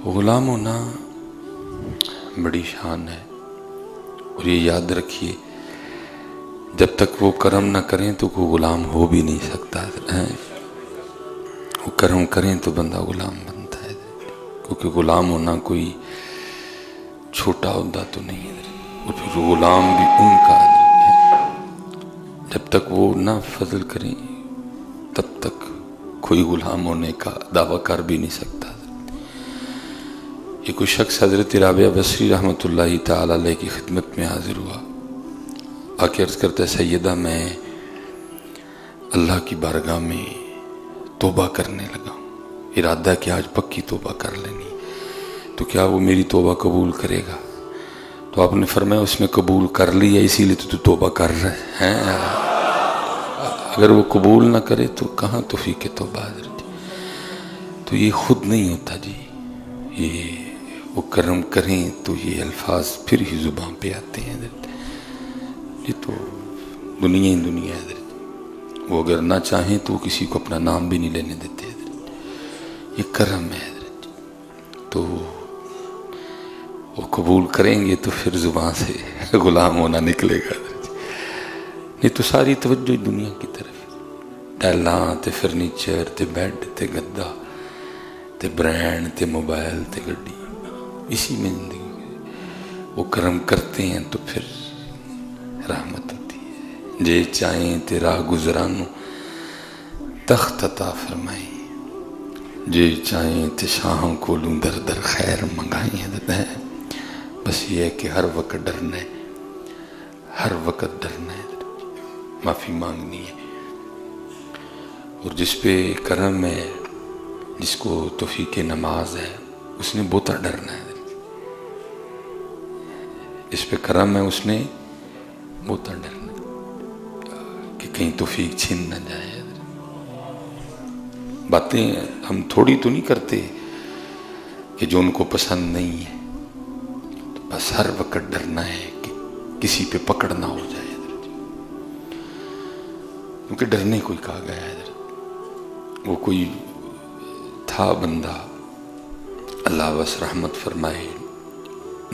غلام ہونا بڑی شان ہے، اور یہ یاد رکھیے جب تک وہ کرم نہ کریں تو کوئی غلام ہو بھی نہیں سکتا ہے۔ وہ کرم کریں تو بندہ غلام بنتا ہے، کیونکہ غلام ہونا کوئی چھوٹا عہدہ تو نہیں ہے، اور پھر غلام بھی ان کا ہے۔ جب تک وہ نہ فضل کریں تب تک کوئی غلام ہونے کا دعویٰ کر بھی نہیں سکتا۔ یہ کوئی شخص حضرت رابعہ بصری رحمۃ اللہ تعالی علیہ کی خدمت میں حاضر ہوا، آ کے عرض کرتا ہے سیدہ میں اللہ کی بارگاہ میں توبہ کرنے لگا ہوں، ارادہ ہے کہ آج پکی توبہ کر لینی، تو کیا وہ میری توبہ قبول کرے گا؟ تو آپ نے فرمایا اس نے قبول کر لی ہے، اسی لیے تو توبہ کر رہے ہیں، اگر وہ قبول نہ کرے تو کہاں توفیق توبہ حضرت۔ تو یہ خود نہیں ہوتا جی، یہ وہ کرم کریں تو یہ الفاظ پھر ہی زبان پہ آتے ہیں حضرت۔ یہ تو دنیا ہی دنیا ہے حضرت، وہ اگر نہ چاہیں تو کسی کو اپنا نام بھی نہیں لینے دیتے حضرت، یہ کرم ہے حضرت۔ تو وہ قبول کریں گے تو پھر زبان سے غلام ہونا نکلے گا حضرت، نہیں تو ساری توجہ دنیا کی طرف، ٹائلاں تے فرنیچر تے بیڈ تے گدا تے برینڈ تے موبائل تے گڈی، اسی میں زندگی۔ وہ کرم کرتے ہیں تو پھر رحمت ہوتی ہے۔ جے چاہیں تے راہ گزرانو تخت عطا فرمائیں، جے چاہیں تے شاہوں کو لوں در در خیر منگائیں حضرت ہے۔ بس یہ ہے کہ ہر وقت ڈرنا ہے، ہر وقت ڈرنا ہے، معافی مانگنی ہے، اور جس پہ کرم ہے، جس کو توفیق نماز ہے، اس نے بہت ڈرنا ہے، جس پہ کرم ہے اس نے بہت ڈرنا کہ کہیں توفیق چھن نہ جائے۔ باتیں ہم تھوڑی تو نہیں کرتے کہ جو ان کو پسند نہیں ہے، تو بس ہر وقت ڈرنا ہے کہ کسی پہ پکڑ نہ ہو جائے، کیونکہ ڈرنے کو ہی کہا گیا ہے۔ وہ کوئی تھا بندہ، اللہ بس رحمت فرمائے،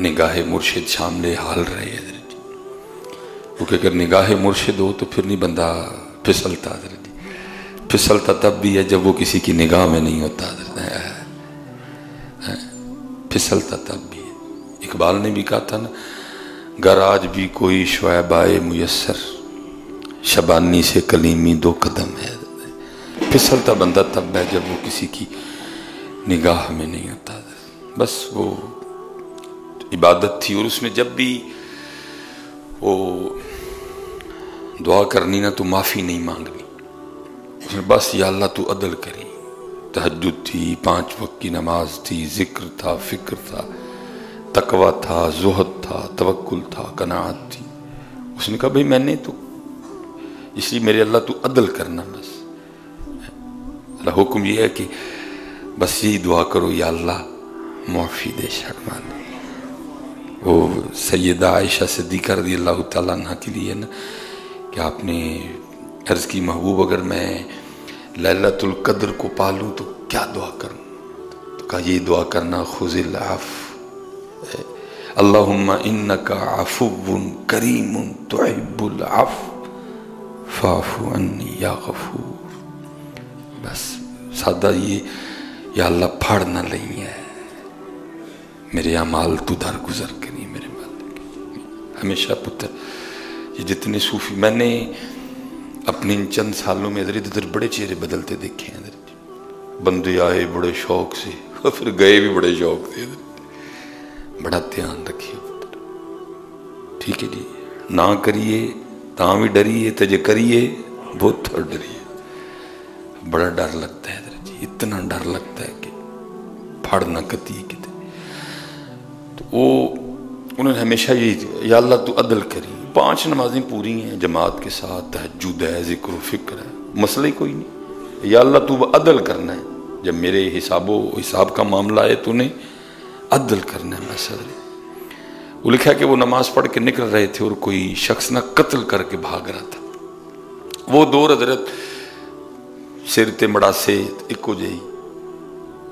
نگاہ مرشد شاملے حال رہے حضرت، کیونکہ اگر نگاہ مرشد ہو تو پھر نہیں بندہ پھسلتا حضرت، پھسلتا تب بھی ہے جب وہ کسی کی نگاہ میں نہیں ہوتا حضرت، پھسلتا تب بھی ہے۔ اقبال نے بھی کہا تھا نا، گر آج بھی کوئی شعیب آئے میسر، شبانی سے کلیمی دو قدم ہے۔ پھسلتا بندہ تب ہے جب وہ کسی کی نگاہ میں نہیں ہوتا۔ بس وہ عبادت تھی، اور اس میں جب بھی وہ دعا کرنی نا تو معافی نہیں مانگنی، اس میں بس یا اللہ تو عدل کری۔ تہجد تھی، 5 وقت کی نماز تھی، ذکر تھا، فکر تھا، تقوی تھا، زہد تھا، توکل تھا، قناعت تھی۔ اس نے کہا بھئی میں نے تو اس لیے میرے اللہ تو عدل کرنا، بس اللہ حکم یہ ہے کہ بس یہی دعا کرو یا اللہ معافی دے شرما دے۔ وہ سیدہ عائشہ صدیقہ رضی اللہ تعالیٰ عنہ کے لیے نا کہ آپ نے عرض کی محبوب اگر میں لیلۃ القدر کو پالوں تو کیا دعا کروں؟ تو کہا یہ دعا کرنا، خذ العفو اللہم انکا عفو کریم تحب العفو فاعف عنی یا غفور۔ بس سادہ یہ یا اللہ پھاڑ نہ لئی ہے، میرے اعمال تو درگزر کری میرے مالک۔ ہمیشہ پتر یہ جتنے صوفی میں نے اپنے ان چند سالوں میں ادھر ادھر بڑے چہرے بدلتے دیکھے ہیں، بندے آئے بڑے شوق سے اور پھر گئے بھی بڑے شوق سے۔ بڑا دھیان رکھیے پتر، ٹھیک ہے جی، نہ کریے تاں بھی ڈریے، تے جے کریے بہت تھوڑ ڈریے۔ بڑا ڈر لگتا ہے حضرت جی، اتنا ڈر لگتا ہے کہ پھاڑ نہ کتی کتے۔ تو وہ انہوں نے ہمیشہ یہی یا اللہ تو عدل کری، 5 نمازیں پوری ہیں جماعت کے ساتھ، تہجد ہے، ذکر و فکر ہے، مسئلہ ہی کوئی نہیں، یا اللہ تو عدل کرنا ہے، جب میرے حساب کا معاملہ ہے تو نے عدل کرنا ہے مسئلہ۔ وہ لکھا کہ وہ نماز پڑھ کے نکل رہے تھے اور کوئی شخص نہ قتل کر کے بھاگ رہا تھا، وہ دور حضرت سر تے مڑا سے ایکو جہی